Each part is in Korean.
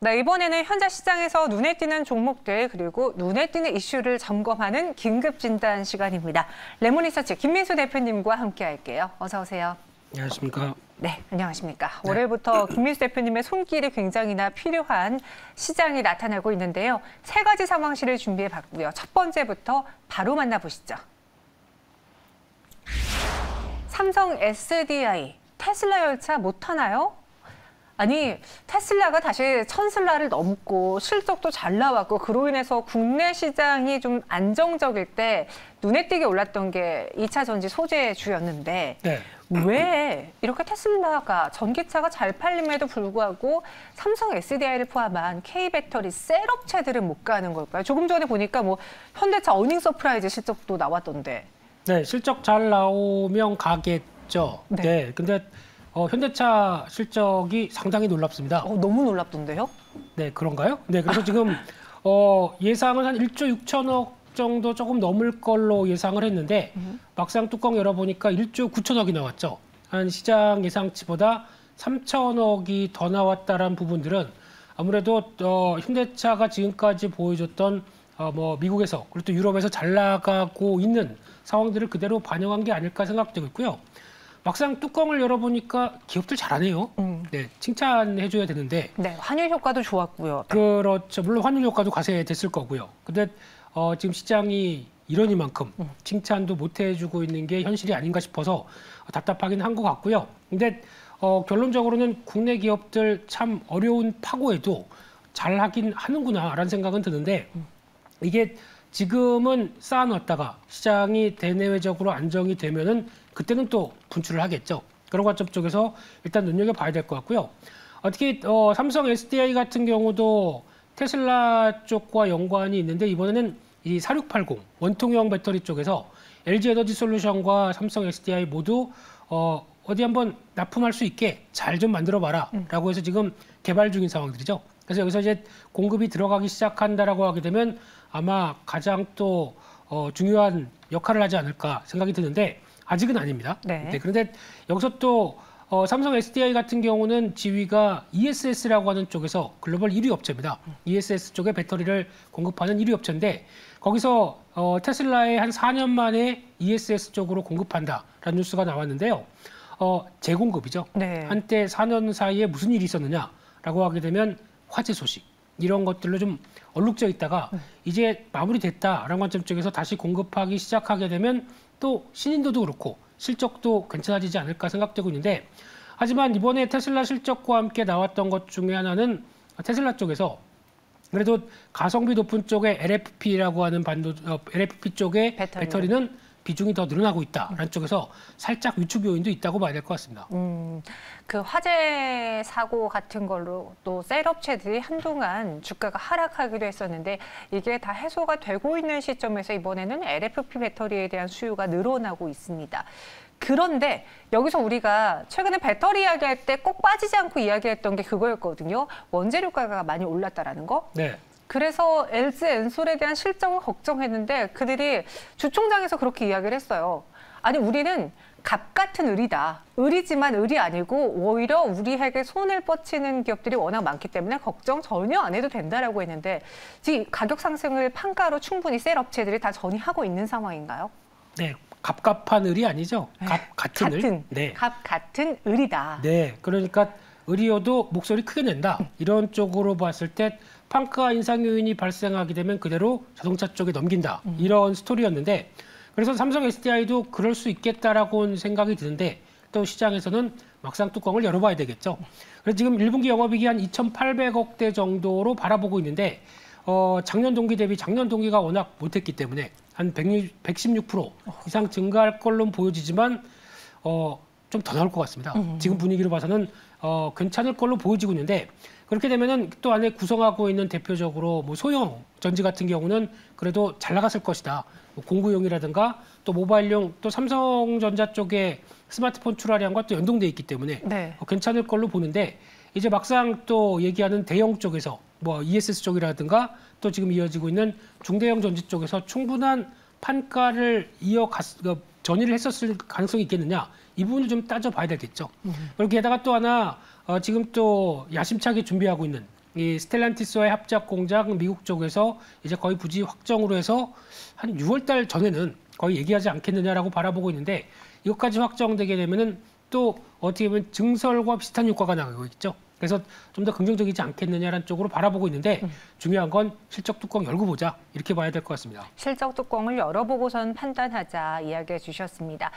네, 이번에는 현재 시장에서 눈에 띄는 종목들 그리고 눈에 띄는 이슈를 점검하는 긴급 진단 시간입니다. 레몬리서치 김민수 대표님과 함께 할게요. 어서 오세요. 안녕하십니까. 네, 안녕하십니까. 네. 월요일부터 김민수 대표님의 손길이 굉장히나 필요한 시장이 나타나고 있는데요. 세 가지 상황실을 준비해봤고요. 첫 번째부터 바로 만나보시죠. 삼성 SDI, 테슬라 열차 못하나요? 아니, 테슬라가 다시 천슬라를 넘고 실적도 잘 나왔고 그로 인해서 국내 시장이 좀 안정적일 때 눈에 띄게 올랐던 게 2차 전지 소재주였는데 네. 왜 이렇게 테슬라가 전기차가 잘 팔림에도 불구하고 삼성 SDI를 포함한 K배터리 셀 업체들은 못 가는 걸까요? 조금 전에 보니까 뭐 현대차 어닝 서프라이즈 실적도 나왔던데. 네, 실적 잘 나오면 가겠죠. 네. 근데 현대차 실적이 상당히 놀랍습니다. 너무 놀랍던데요? 네, 그런가요? 네, 그래서 지금 예상은 한 1조 6천억 정도 조금 넘을 걸로 예상을 했는데 막상 뚜껑 열어보니까 1조 9천억이 나왔죠. 한 시장 예상치보다 3천억이 더 나왔다는 부분들은 아무래도 현대차가 지금까지 보여줬던 뭐 미국에서 그리고 또 유럽에서 잘 나가고 있는 상황들을 그대로 반영한 게 아닐까 생각되고 있고요. 막상 뚜껑을 열어보니까 기업들 잘하네요. 네, 칭찬해줘야 되는데. 네, 환율 효과도 좋았고요. 그렇죠. 물론 환율 효과도 과세됐을 거고요. 근데 지금 시장이 이러니만큼 칭찬도 못 해주고 있는 게 현실이 아닌가 싶어서 답답하긴 한 것 같고요. 근데 결론적으로는 국내 기업들 참 어려운 파고에도 잘하긴 하는구나라는 생각은 드는데 이게 지금은 쌓아놨다가 시장이 대내외적으로 안정이 되면은 그때는 또 분출을 하겠죠. 그런 관점 쪽에서 일단 눈여겨봐야 될 것 같고요. 특히 삼성 SDI 같은 경우도 테슬라 쪽과 연관이 있는데 이번에는 이 4680 원통형 배터리 쪽에서 LG에너지솔루션과 삼성 SDI 모두 어디 한번 납품할 수 있게 잘 좀 만들어봐라 라고 해서 지금 개발 중인 상황들이죠. 그래서 여기서 이제 공급이 들어가기 시작한다라고 하게 되면 아마 가장 또 중요한 역할을 하지 않을까 생각이 드는데 아직은 아닙니다. 네. 네, 그런데 여기서 또 삼성 SDI 같은 경우는 지위가 ESS라고 하는 쪽에서 글로벌 1위 업체입니다. ESS 쪽에 배터리를 공급하는 1위 업체인데 거기서 테슬라에 한 4년 만에 ESS 쪽으로 공급한다라는 뉴스가 나왔는데요. 재공급이죠. 네. 한때 4년 사이에 무슨 일이 있었느냐라고 하게 되면 화재 소식 이런 것들로 좀 얼룩져 있다가 이제 마무리됐다라는 관점 쪽에서 다시 공급하기 시작하게 되면 또 신인도도 그렇고 실적도 괜찮아지지 않을까 생각되고 있는데 하지만 이번에 테슬라 실적과 함께 나왔던 것 중에 하나는 테슬라 쪽에서 그래도 가성비 높은 쪽에 LFP라고 하는 LFP 쪽의 배터리는 비중이 더 늘어나고 있다라는 쪽에서 살짝 위축 요인도 있다고 봐야 될 것 같습니다. 그 화재 사고 같은 걸로 또 셀 업체들이 한동안 주가가 하락하기도 했었는데 이게 다 해소가 되고 있는 시점에서 이번에는 LFP 배터리에 대한 수요가 늘어나고 있습니다. 그런데 여기서 우리가 최근에 배터리 이야기할 때 꼭 빠지지 않고 이야기했던 게 그거였거든요. 원재료가가 많이 올랐다라는 거. 네. 그래서 LG 엔솔에 대한 실적을 걱정했는데 그들이 주총장에서 그렇게 이야기를 했어요. 아니 우리는 갑 같은 을이다. 을이지만 을이 아니고 오히려 우리에게 손을 뻗치는 기업들이 워낙 많기 때문에 걱정 전혀 안 해도 된다라고 했는데 지금 가격 상승을 판가로 충분히 셀 업체들이 다 전이하고 있는 상황인가요? 네, 갑갑한 을이 아니죠. 갑 같은 을. 네. 갑 같은 을이다. 네, 그러니까 을이어도 목소리 크게 낸다. 이런 쪽으로 봤을 때 판가 인상 요인이 발생하게 되면 그대로 자동차 쪽에 넘긴다. 이런 스토리였는데 그래서 삼성 SDI도 그럴 수 있겠다라고 생각이 드는데 또 시장에서는 막상 뚜껑을 열어봐야 되겠죠. 그래서 지금 1분기 영업이익이 한 2,800억대 정도로 바라보고 있는데 작년 동기 대비 작년 동기가 워낙 못했기 때문에 한 116% 이상 증가할 걸로 보여지지만 좀 더 나올 것 같습니다. 지금 분위기로 봐서는 괜찮을 걸로 보여지고 있는데 그렇게 되면은 또 안에 구성하고 있는 대표적으로 뭐 소형 전지 같은 경우는 그래도 잘 나갔을 것이다. 뭐 공구용이라든가 또 모바일용 또 삼성전자 쪽에 스마트폰 출하량과 또 연동돼 있기 때문에 네. 괜찮을 걸로 보는데 이제 막상 또 얘기하는 대형 쪽에서 뭐 ESS 쪽이라든가 또 지금 이어지고 있는 중대형 전지 쪽에서 충분한 판가를 전이를 했었을 가능성이 있겠느냐 이 부분을 좀 따져봐야 되겠죠. 그리고 게다가 또 하나 지금 또 야심차게 준비하고 있는 이 스텔란티스와의 합작 공장 미국 쪽에서 이제 거의 부지 확정으로 해서 한 6월 달 전에는 거의 얘기하지 않겠느냐라고 바라보고 있는데 이것까지 확정되게 되면은 또 어떻게 보면 증설과 비슷한 효과가 나가고 있죠. 그래서 좀 더 긍정적이지 않겠느냐라는 쪽으로 바라보고 있는데 중요한 건 실적 뚜껑 열고 보자 이렇게 봐야 될 것 같습니다. 실적 뚜껑을 열어보고선 판단하자 이야기해 주셨습니다.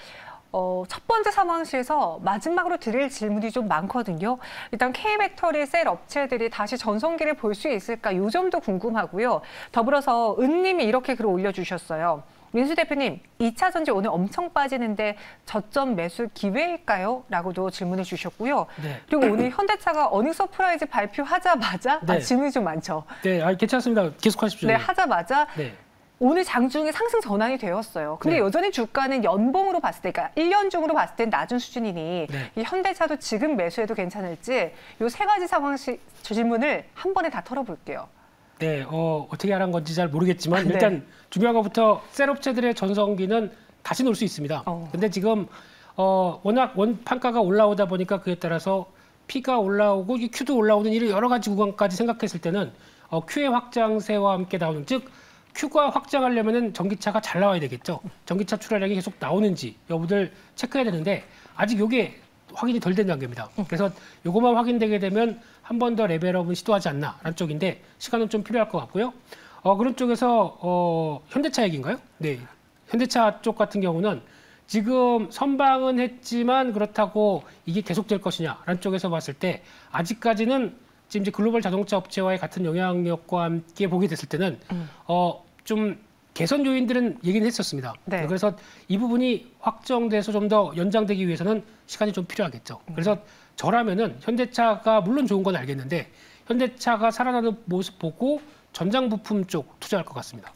첫 번째 상황실에서 마지막으로 드릴 질문이 좀 많거든요. 일단 K배터리 셀 업체들이 다시 전성기를 볼 수 있을까 이 점도 궁금하고요. 더불어서 은님이 이렇게 글을 올려주셨어요. 민수 대표님, 2차 전지 오늘 엄청 빠지는데 저점 매수 기회일까요? 라고도 질문을 주셨고요. 네. 그리고 오늘 현대차가 어닝 서프라이즈 발표하자마자 네. 질문이 좀 많죠. 네, 괜찮습니다. 계속하십시오. 네, 하자마자 네. 오늘 장중에 상승 전환이 되었어요. 근데 네. 여전히 주가는 연봉으로 봤을 때, 그러니까 1년 중으로 봤을 땐 낮은 수준이니 네. 이 현대차도 지금 매수해도 괜찮을지 이 세 가지 상황 질문을 한 번에 다 털어볼게요. 네, 어떻게 하란 건지 잘 모르겠지만 네. 일단 중요한 것부터 셀업체들의 전성기는 다시 놓을 수 있습니다. 근데 지금 워낙 판가가 올라오다 보니까 그에 따라서 P가 올라오고 이 Q도 올라오는 이런 여러 가지 구간까지 생각했을 때는 Q의 확장세와 함께 나오는 즉 Q가 확장하려면은 전기차가 잘 나와야 되겠죠. 전기차 출하량이 계속 나오는지 여부들 체크해야 되는데 아직 이게 확인이 덜 된 단계입니다. 그래서 이것만 확인되게 되면 한 번 더 레벨업은 시도하지 않나라는 쪽인데 시간은 좀 필요할 것 같고요. 그런 쪽에서 현대차 얘기인가요? 네, 현대차 쪽 같은 경우는 지금 선방은 했지만 그렇다고 이게 계속될 것이냐라는 쪽에서 봤을 때 아직까지는 지금 이제 글로벌 자동차 업체와의 같은 영향력과 함께 보게 됐을 때는 좀 개선 요인들은 얘기는 했었습니다. 네. 그래서 이 부분이 확정돼서 좀 더 연장되기 위해서는 시간이 좀 필요하겠죠. 그래서 저라면은 현대차가 물론 좋은 건 알겠는데 현대차가 살아나는 모습 보고 전장 부품 쪽 투자할 것 같습니다.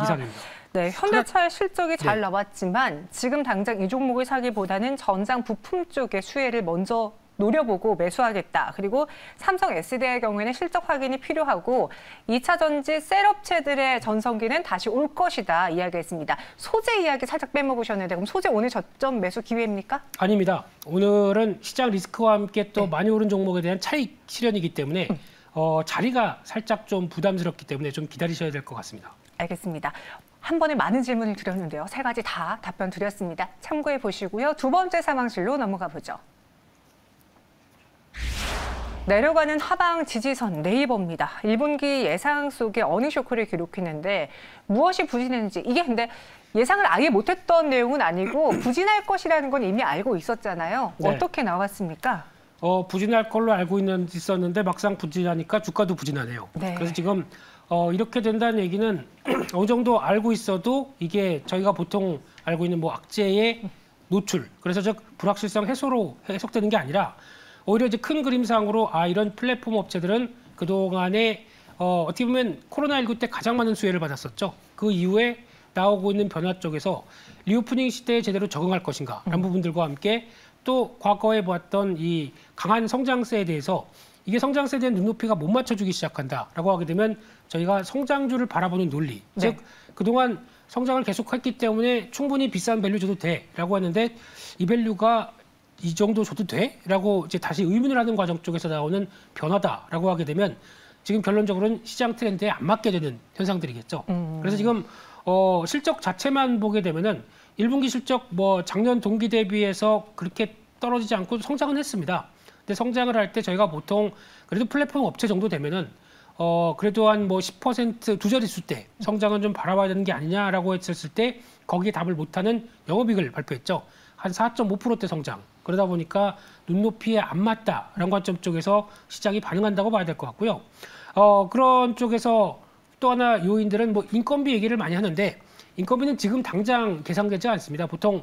이상입니다. 네, 현대차의 실적이 잘 네. 나왔지만 지금 당장 이 종목을 사기보다는 전장 부품 쪽의 수혜를 먼저 노려보고 매수하겠다. 그리고 삼성 SDI의 경우에는 실적 확인이 필요하고 2차 전지 셀업체들의 전성기는 다시 올 것이다 이야기했습니다. 소재 이야기 살짝 빼먹으셨는데 그럼 소재 오늘 저점 매수 기회입니까? 아닙니다. 오늘은 시장 리스크와 함께 또 많이 오른 종목에 대한 차익 실현이기 때문에 자리가 살짝 좀 부담스럽기 때문에 좀 기다리셔야 될 것 같습니다. 알겠습니다. 한 번에 많은 질문을 드렸는데요. 세 가지 다 답변 드렸습니다. 참고해 보시고요. 두 번째 상황실로 넘어가 보죠. 내려가는 하방 지지선 네이버입니다. 1분기 예상 속에 어닝 쇼크를 기록했는데 무엇이 부진했는지 이게 근데 예상을 아예 못했던 내용은 아니고 부진할 것이라는 건 이미 알고 있었잖아요. 네. 어떻게 나왔습니까? 부진할 걸로 알고 있었는데 막상 부진하니까 주가도 부진하네요. 네. 그래서 지금 이렇게 된다는 얘기는 어느 정도 알고 있어도 이게 저희가 보통 알고 있는 뭐 악재의 노출, 그래서 즉 불확실성 해소로 해석되는 게 아니라 오히려 이제 큰 그림상으로 이런 플랫폼 업체들은 그동안에 어떻게 보면 코로나19 때 가장 많은 수혜를 받았었죠. 그 이후에 나오고 있는 변화 쪽에서 리오프닝 시대에 제대로 적응할 것인가 라는 부분들과 함께 또 과거에 보았던 이 강한 성장세에 대해서 이게 성장세에 대한 눈높이가 못 맞춰주기 시작한다라고 하게 되면 저희가 성장주를 바라보는 논리, 네. 즉 그동안 성장을 계속했기 때문에 충분히 비싼 밸류 줘도 돼라고 하는데 이 밸류가 이 정도 줘도 돼? 라고 이제 다시 의문을 하는 과정 쪽에서 나오는 변화다라고 하게 되면 지금 결론적으로는 시장 트렌드에 안 맞게 되는 현상들이겠죠. 그래서 지금 실적 자체만 보게 되면은 1분기 실적 뭐 작년 동기 대비해서 그렇게 떨어지지 않고 성장은 했습니다. 근데 성장을 할 때 저희가 보통 그래도 플랫폼 업체 정도 되면은 그래도 한 뭐 10% 두 자릿수 때 성장은 좀 바라봐야 되는 게 아니냐라고 했었을 때 거기에 답을 못하는 영업이익을 발표했죠. 한 4.5%대 성장. 그러다 보니까 눈높이에 안 맞다라는 관점 쪽에서 시장이 반응한다고 봐야 될 것 같고요. 그런 쪽에서 또 하나 요인들은 뭐 인건비 얘기를 많이 하는데 인건비는 지금 당장 계산되지 않습니다. 보통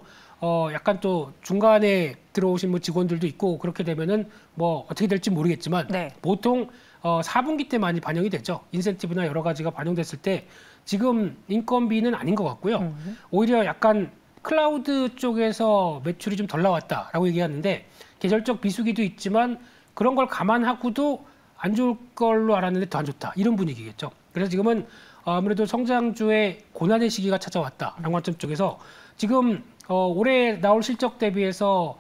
약간 또 중간에 들어오신 뭐 직원들도 있고 그렇게 되면은 뭐 어떻게 될지 모르겠지만 네. 보통 4분기 때 많이 반영이 되죠. 인센티브나 여러 가지가 반영됐을 때 지금 인건비는 아닌 것 같고요. 오히려 약간 클라우드 쪽에서 매출이 좀 덜 나왔다라고 얘기하는데 계절적 비수기도 있지만 그런 걸 감안하고도 안 좋을 걸로 알았는데 더 안 좋다. 이런 분위기겠죠. 그래서 지금은 아무래도 성장주의 고난의 시기가 찾아왔다라는 관점 쪽에서 지금 올해 나올 실적 대비해서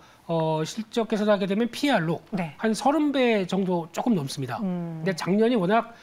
실적 개선하게 되면 PR로 네. 한 30배 정도 조금 넘습니다. 근데 작년이 워낙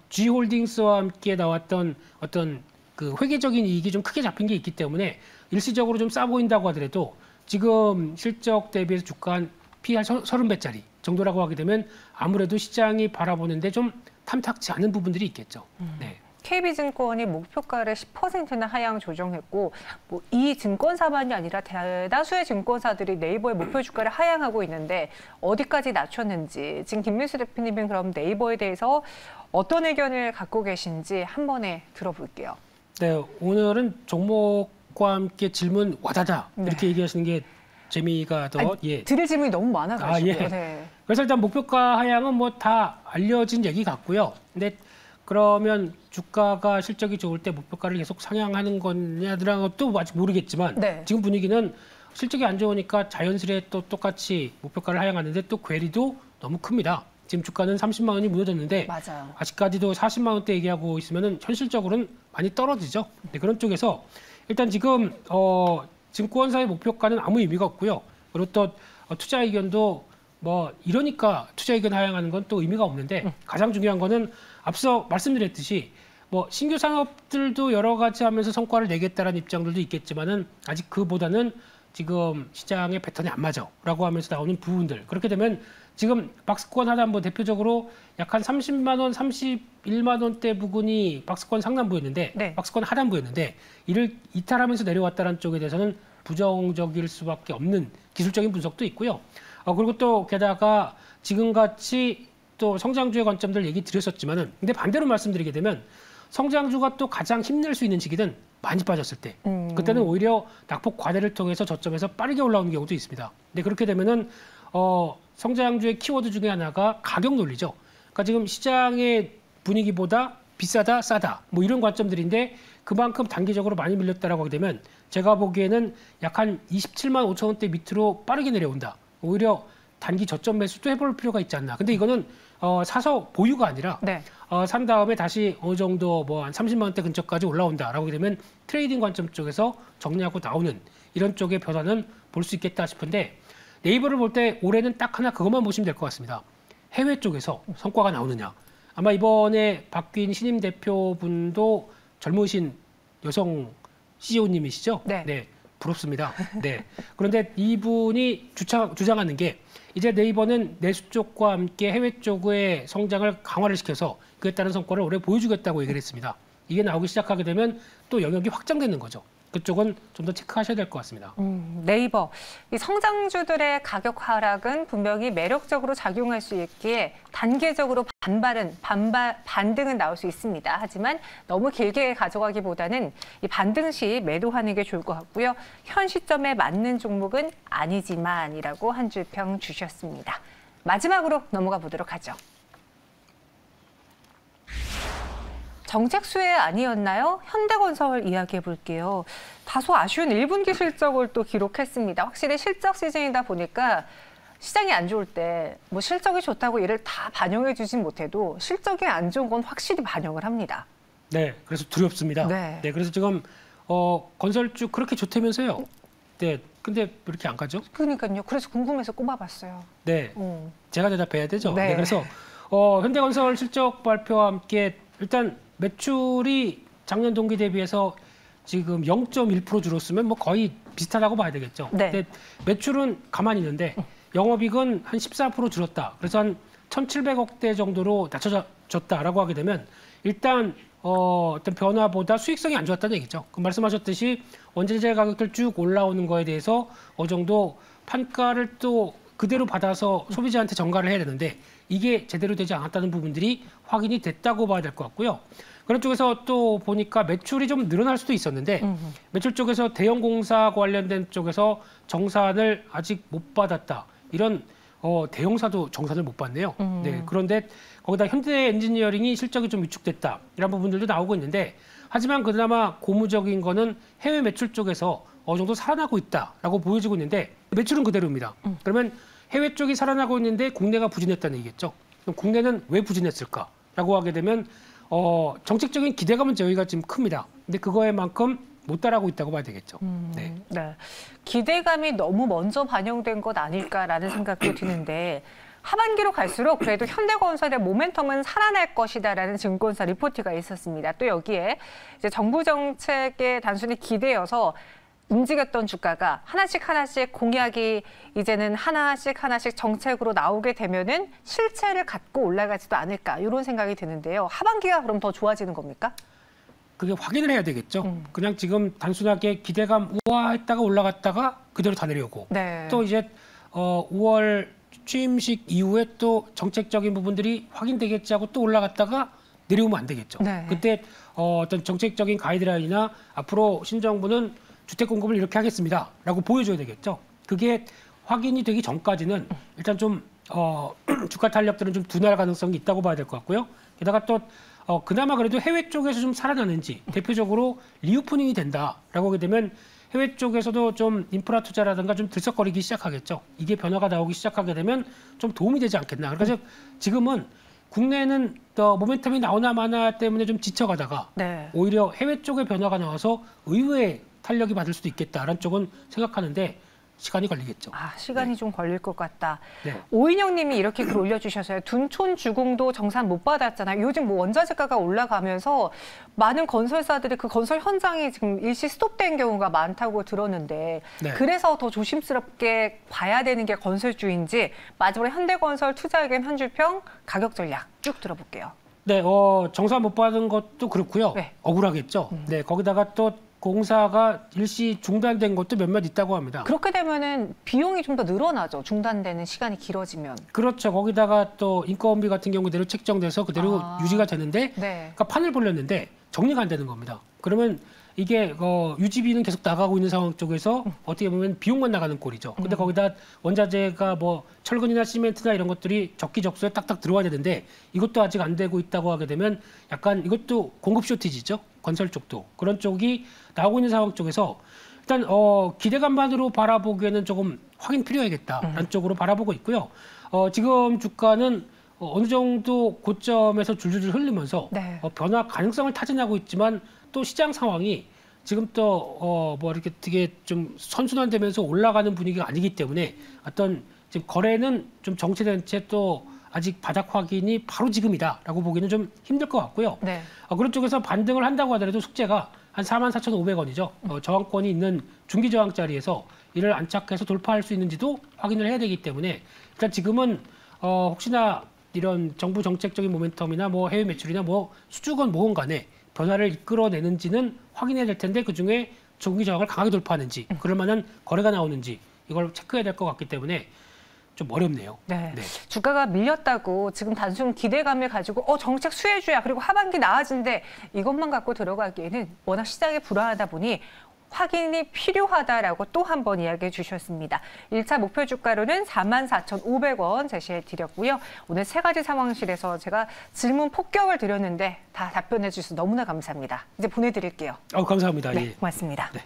G홀딩스와 함께 나왔던 어떤 그 회계적인 이익이 좀 크게 잡힌 게 있기 때문에 일시적으로 좀 싸 보인다고 하더라도 지금 실적 대비해서 주가 한 PR 30배짜리 정도라고 하게 되면 아무래도 시장이 바라보는데 좀 탐탁지 않은 부분들이 있겠죠. 네. KB증권이 목표가를 10%나 하향 조정했고 뭐 이 증권사만이 아니라 대다수의 증권사들이 네이버의 목표 주가를 하향하고 있는데 어디까지 낮췄는지 지금 김민수 대표님은 그럼 네이버에 대해서 어떤 의견을 갖고 계신지 한 번에 들어볼게요. 네, 오늘은 종목과 함께 질문 와다다 이렇게 얘기하시는 게 재미가 더 아니, 드릴 질문이 너무 많아가지고요. 예. 네. 그래서 일단 목표가 하향은 뭐 다 알려진 얘기 같고요. 근데 그러면 주가가 실적이 좋을 때 목표가를 계속 상향하는 거냐라는 것도 아직 모르겠지만 네. 지금 분위기는 실적이 안 좋으니까 자연스레 또 똑같이 목표가를 하향하는데 또 괴리도 너무 큽니다. 지금 주가는 30만 원이 무너졌는데 맞아요. 아직까지도 40만 원대 얘기하고 있으면은 현실적으로는 많이 떨어지죠. 네, 그런 쪽에서 일단 지금 증권사의 목표가는 아무 의미가 없고요. 그리고 또 투자 의견도 뭐 이러니까 투자 의견 하향하는 건 또 의미가 없는데 가장 중요한 거는 앞서 말씀드렸듯이 뭐 신규 산업들도 여러 가지 하면서 성과를 내겠다라는 입장들도 있겠지만은 아직 그보다는 지금 시장의 패턴이 안 맞아라고 하면서 나오는 부분들 그렇게 되면 지금 박스권 하단 뭐 대표적으로 약 한 30만 원, 31만 원대 부근이 박스권 상단부였는데 네. 박스권 하단부였는데 이를 이탈하면서 내려왔다는 쪽에 대해서는 부정적일 수밖에 없는 기술적인 분석도 있고요. 그리고 또 게다가 지금같이 또 성장주의 관점들 얘기 드렸었지만은 근데 반대로 말씀드리게 되면 성장주가 또 가장 힘낼 수 있는 시기는 많이 빠졌을 때 그때는 오히려 낙폭 과대를 통해서 저점에서 빠르게 올라오는 경우도 있습니다. 근데 그렇게 되면은 성장주의 키워드 중에 하나가 가격 논리죠. 그러니까 지금 시장의 분위기보다 비싸다, 싸다 뭐 이런 관점들인데 그만큼 단기적으로 많이 밀렸다라고 하게 되면 제가 보기에는 약 한 27만 5천 원대 밑으로 빠르게 내려온다. 오히려 단기 저점 매수도 해볼 필요가 있지 않나. 근데 이거는 사서 보유가 아니라 네. 산 다음에 다시 어느 정도 뭐 한 30만 원대 근처까지 올라온다라고 하게 되면 트레이딩 관점 쪽에서 정리하고 나오는 이런 쪽의 변화는 볼 수 있겠다 싶은데 네이버를 볼 때 올해는 딱 하나 그것만 보시면 될 것 같습니다. 해외 쪽에서 성과가 나오느냐. 아마 이번에 바뀐 신임 대표분도 젊으신 여성 CEO님이시죠? 네. 부럽습니다. 네. 그런데 이분이 주장하는 게 이제 네이버는 내수 쪽과 함께 해외 쪽의 성장을 강화를 시켜서 그에 따른 성과를 올해 보여주겠다고 얘기를 했습니다. 이게 나오기 시작하게 되면 또 영역이 확장되는 거죠. 그쪽은 좀 더 체크하셔야 될 것 같습니다. 네이버. 이 성장주들의 가격 하락은 분명히 매력적으로 작용할 수 있기에 단계적으로 반등은 나올 수 있습니다. 하지만 너무 길게 가져가기보다는 이 반등 시 매도하는 게 좋을 것 같고요. 현 시점에 맞는 종목은 아니지만이라고 한 줄 평 주셨습니다. 마지막으로 넘어가 보도록 하죠. 정책 수혜 아니었나요? 현대건설 이야기해 볼게요. 다소 아쉬운 1분기 실적을 또 기록했습니다. 확실히 실적 시즌이다 보니까 시장이 안 좋을 때 뭐 실적이 좋다고 이를 다 반영해 주진 못해도 실적이 안 좋은 건 확실히 반영을 합니다. 네, 그래서 두렵습니다. 네. 그래서 지금 건설주 그렇게 좋다면서요. 네, 근데 왜 이렇게 안 가죠? 그러니까요. 그래서 궁금해서 꼽아봤어요. 네, 제가 대답해야 되죠. 네. 네, 그래서 현대건설 실적 발표와 함께 일단 매출이 작년 동기 대비해서 지금 0.1% 줄었으면 뭐 거의 비슷하다고 봐야 되겠죠. 네. 근데 매출은 가만히 있는데 영업이익은 한 14% 줄었다. 그래서 한 1,700억대 정도로 낮춰졌다라고 하게 되면 일단 어떤 변화보다 수익성이 안 좋았다는 얘기죠. 그 말씀하셨듯이 원재재 가격들 쭉 올라오는 거에 대해서 어느 정도 판가를 또 그대로 받아서 소비자한테 전가를 해야 되는데 이게 제대로 되지 않았다는 부분들이 확인이 됐다고 봐야 될 것 같고요. 그런 쪽에서 또 보니까 매출이 좀 늘어날 수도 있었는데 매출 쪽에서 대형 공사 관련된 쪽에서 정산을 아직 못 받았다. 이런 대형사도 정산을 못 받네요. 네, 그런데 거기다 현대 엔지니어링이 실적이 좀 위축됐다. 이런 부분들도 나오고 있는데 하지만 그나마 고무적인 거는 해외 매출 쪽에서 어느 정도 살아나고 있다라고 보여지고 있는데 매출은 그대로입니다. 그러면 해외 쪽이 살아나고 있는데 국내가 부진했다는 얘기겠죠. 그럼 국내는 왜 부진했을까라고 하게 되면 정책적인 기대감은 저희가 지금 큽니다. 근데 그거에만큼 못 따라하고 있다고 봐야 되겠죠. 네. 기대감이 너무 먼저 반영된 것 아닐까라는 생각도 드는데 하반기로 갈수록 그래도 현대건설의 모멘텀은 살아날 것이다라는 증권사 리포트가 있었습니다. 또 여기에 이제 정부 정책에 단순히 기대어서 움직였던 주가가 하나씩 공약이 이제는 하나씩 정책으로 나오게 되면은 실체를 갖고 올라가지도 않을까 이런 생각이 드는데요. 하반기가 그럼 더 좋아지는 겁니까? 그게 확인을 해야 되겠죠. 그냥 지금 단순하게 기대감 우아했다가 올라갔다가 그대로 다 내려오고 네. 또 이제 5월 취임식 이후에 또 정책적인 부분들이 확인되겠지 하고 또 올라갔다가 내려오면 안 되겠죠. 네. 그때 어떤 정책적인 가이드라인이나 앞으로 신정부는 주택 공급을 이렇게 하겠습니다라고 보여줘야 되겠죠. 그게 확인이 되기 전까지는 일단 좀 주가 탄력들은 좀 둔할 가능성이 있다고 봐야 될 것 같고요. 게다가 또 그나마 그래도 해외 쪽에서 좀 살아나는지 대표적으로 리오프닝이 된다라고 하게 되면 해외 쪽에서도 좀 인프라 투자라든가 좀 들썩거리기 시작하겠죠. 이게 변화가 나오기 시작하게 되면 좀 도움이 되지 않겠나. 그래서 지금은 국내는 또 모멘텀이 나오나 마나 때문에 좀 지쳐가다가 네. 오히려 해외 쪽의 변화가 나와서 의외의 탄력이 받을 수도 있겠다라는 쪽은 생각하는데 시간이 걸리겠죠. 시간이 좀 걸릴 것 같다. 네. 오인영 님이 이렇게 글 올려주셔서요. 둔촌 주공도 정산 못 받았잖아요. 요즘 뭐 원자재가가 올라가면서 많은 건설사들이 그 건설 현장이 지금 일시 스톱된 경우가 많다고 들었는데 네. 그래서 더 조심스럽게 봐야 되는 게 건설주인지 마지막으로 현대건설 투자의견 한 줄평 가격 전략 쭉 들어볼게요. 네, 정산 못 받은 것도 그렇고요. 네. 억울하겠죠. 네, 거기다가 또 공사가 일시 중단된 것도 몇몇 있다고 합니다. 그렇게 되면은 비용이 좀 더 늘어나죠. 중단되는 시간이 길어지면. 그렇죠. 거기다가 또 인건비 같은 경우 그대로 책정돼서 그대로 유지가 되는데, 네. 그러니까 판을 벌렸는데 정리가 안 되는 겁니다. 그러면 이게 유지비는 계속 나가고 있는 상황 쪽에서 어떻게 보면 비용만 나가는 꼴이죠. 근데 거기다 원자재가 뭐 철근이나 시멘트나 이런 것들이 적기적소에 딱딱 들어와야 되는데 이것도 아직 안 되고 있다고 하게 되면 약간 이것도 공급 쇼티지죠. 건설 쪽도 그런 쪽이 나오고 있는 상황 쪽에서 일단 기대감만으로 바라보기에는 조금 확인 필요하겠다라는 쪽으로 바라보고 있고요. 지금 주가는 어느 정도 고점에서 줄줄줄 흐르면서 네. 변화 가능성을 타진하고 있지만 또 시장 상황이 지금 또 뭐 이렇게 되게 좀 선순환되면서 올라가는 분위기가 아니기 때문에 어떤 지금 거래는 좀 정체된 채 또 아직 바닥 확인이 바로 지금이다라고 보기는 좀 힘들 것 같고요. 네. 그런 쪽에서 반등을 한다고 하더라도 숙제가 한 44,500원이죠. 저항권이 있는 중기 저항 자리에서 이를 안착해서 돌파할 수 있는지도 확인을 해야 되기 때문에 일단 지금은 혹시나 이런 정부 정책적인 모멘텀이나 뭐 해외 매출이나 뭐 수주건 뭐건 간에 변화를 이끌어내는지는 확인해야 될 텐데 그중에 중기 저항을 강하게 돌파하는지 그럴 만한 거래가 나오는지 이걸 체크해야 될 것 같기 때문에 좀 어렵네요. 네. 네. 주가가 밀렸다고 지금 단순 기대감을 가지고 정책 수혜주야 그리고 하반기 나아진대 이것만 갖고 들어가기에는 워낙 시장이 불안하다 보니 확인이 필요하다라고 또 한 번 이야기해 주셨습니다. 1차 목표 주가로는 44,500원 제시해 드렸고요. 오늘 세 가지 상황실에서 제가 질문 폭격을 드렸는데 다 답변해 주셔서 너무나 감사합니다. 이제 보내드릴게요. 감사합니다. 네, 예. 고맙습니다. 네.